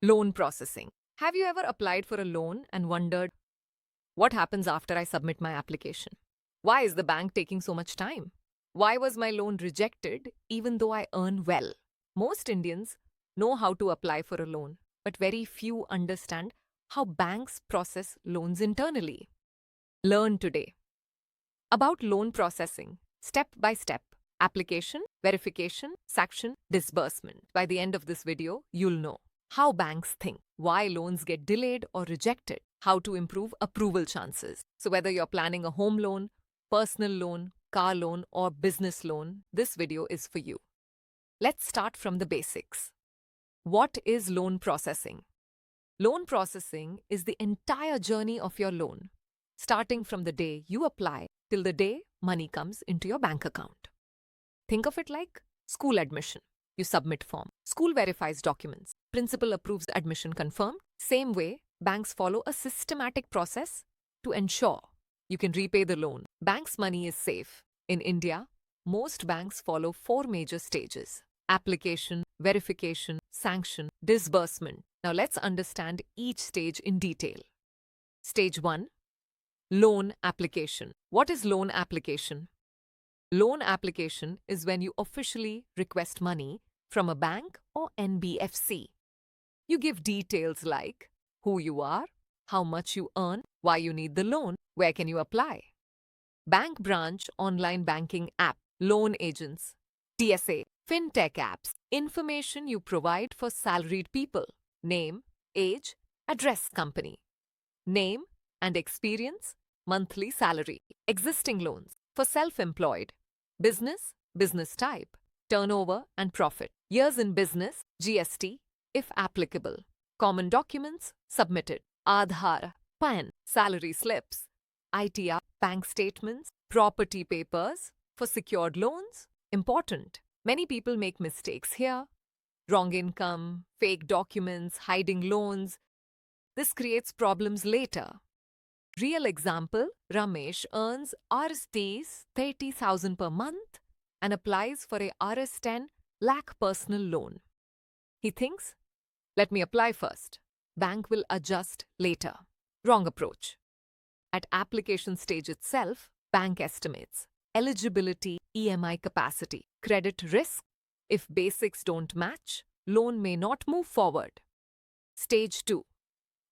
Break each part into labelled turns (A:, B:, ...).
A: Loan processing. Have you ever applied for a loan and wondered, what happens after I submit my application? Why is the bank taking so much time? Why was my loan rejected even though I earn well? Most Indians know how to apply for a loan, but very few understand how banks process loans internally. Learn today about loan processing, step by step, application, verification, sanction, disbursement. By the end of this video, you'll know how banks think, why loans get delayed or rejected, how to improve approval chances. So whether you're planning a home loan, personal loan, car loan, or business loan, this video is for you. Let's start from the basics. What is loan processing? Loan processing is the entire journey of your loan, starting from the day you apply till the day money comes into your bank account. Think of it like school admission. You submit form. School verifies documents. Principal approves admission confirmed. Same way, banks follow a systematic process to ensure you can repay the loan. Bank's money is safe. In India, most banks follow 4 major stages: application, verification, sanction, disbursement. Now let's understand each stage in detail. Stage 1. Loan application. What is loan application? Loan application is when you officially request money from a bank or NBFC. You give details like who you are, how much you earn, why you need the loan, where can you apply. Bank branch, online banking app, loan agents, TSA, fintech apps, information you provide for salaried people, name, age, address, company, name and experience, monthly salary, existing loans for self-employed, business type, turnover and profit, years in business, GST, if applicable, common documents submitted, Aadhaar, PAN, salary slips, ITR, bank statements, property papers for secured loans. Important. Many people make mistakes here. Wrong income, fake documents, hiding loans. This creates problems later. Real example, Ramesh earns Rs 30,000 per month and applies for a Rs 10 lakh personal loan. He thinks, let me apply first. Bank will adjust later. Wrong approach. At application stage itself, bank estimates eligibility, EMI capacity, credit risk. If basics don't match, loan may not move forward. Stage 2.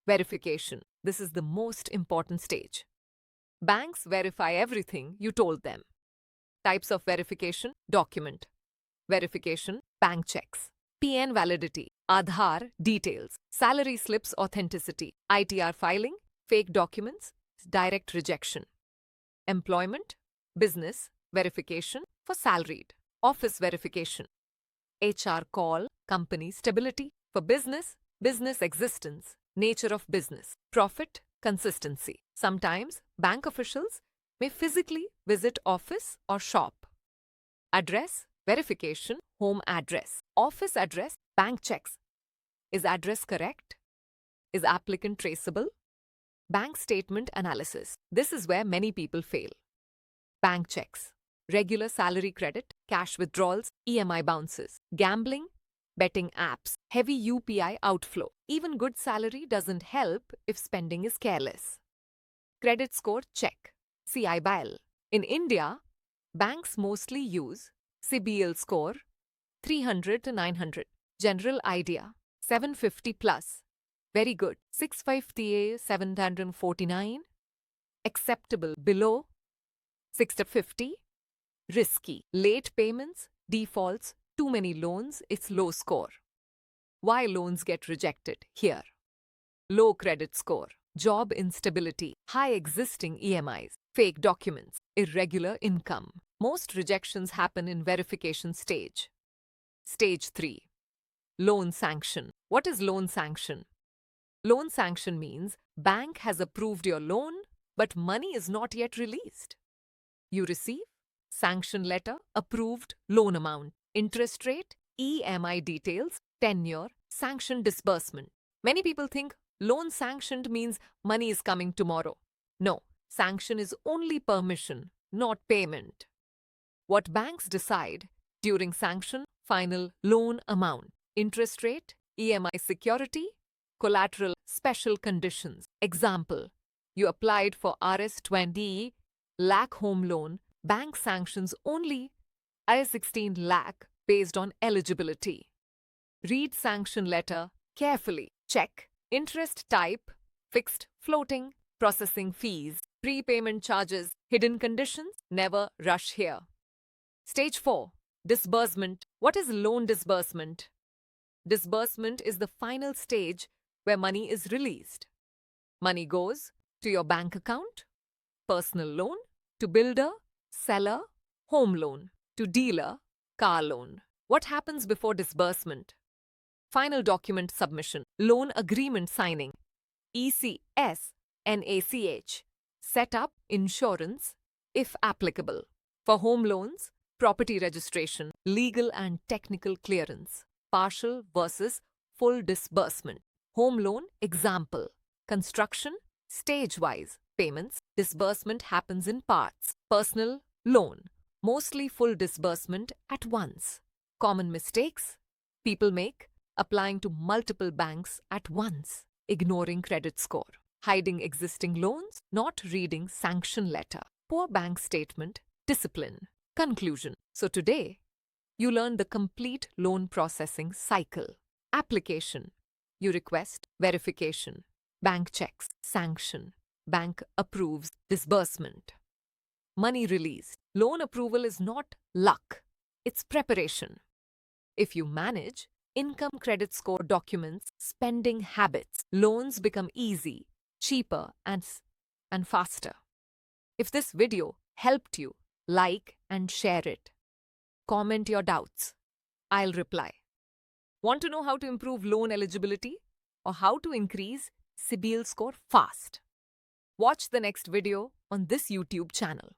A: Verification. This is the most important stage. Banks verify everything you told them. Types of verification: document verification, bank checks, PN validity, Aadhaar details, salary slips authenticity, ITR filing, fake documents, direct rejection. Employment, business verification for salaried, office verification, HR call, company stability for business existence, nature of business, profit, consistency. Sometimes bank officials may physically visit office or shop. Address, verification, home address, office address, bank checks. Is address correct? Is applicant traceable? Bank statement analysis. This is where many people fail. Bank checks, regular salary credit, cash withdrawals, EMI bounces, gambling, betting apps, heavy UPI outflow. Even good salary doesn't help if spending is careless. Credit score check, CIBIL. In India, banks mostly use CIBIL score 300 to 900. General idea 750 plus. Very good. 650 749. Acceptable below 650. Risky. Late payments, defaults, too many loans, it's low score. Why loans get rejected? Here. Low credit score, job instability, high existing EMIs, fake documents, irregular income. Most rejections happen in verification stage. Stage 3. Loan sanction. What is loan sanction? Loan sanction means bank has approved your loan, but money is not yet released. You receive sanction letter, approved loan amount, interest rate, EMI details, tenure, sanction disbursement. Many people think loan sanctioned means money is coming tomorrow. No, sanction is only permission, not payment. What banks decide during sanction: final loan amount, interest rate, EMI security, collateral, special conditions. Example, you applied for Rs 20 lakh home loan, bank sanctions only Rs 16 lakh based on eligibility. Read sanction letter carefully. Check interest type, fixed, floating, processing fees, prepayment charges, hidden conditions. Never rush here. Stage 4. Disbursement. What is loan disbursement? Disbursement is the final stage where money is released. Money goes to your bank account, personal loan, to builder, seller, home loan, to dealer, car loan. What happens before disbursement? Final document submission, loan agreement signing, ECS, NACH, set up insurance, if applicable. For home loans, property registration, legal and technical clearance, partial versus full disbursement. Home loan example, construction, stage-wise payments, disbursement happens in parts. Personal loan, mostly full disbursement at once. Common mistakes people make, applying to multiple banks at once, ignoring credit score, hiding existing loans, not reading sanction letter, poor bank statement, discipline. Conclusion. So today, you learn the complete loan processing cycle. Application. You request verification. Bank checks, sanction. Bank approves, disbursement. Money released. Loan approval is not luck, it's preparation. If you manage income credit score documents, spending habits, loans become easy, cheaper and faster. If this video helped you, like and share it. Comment your doubts. I'll reply. Want to know how to improve loan eligibility or how to increase CIBIL score fast? Watch the next video on this YouTube channel.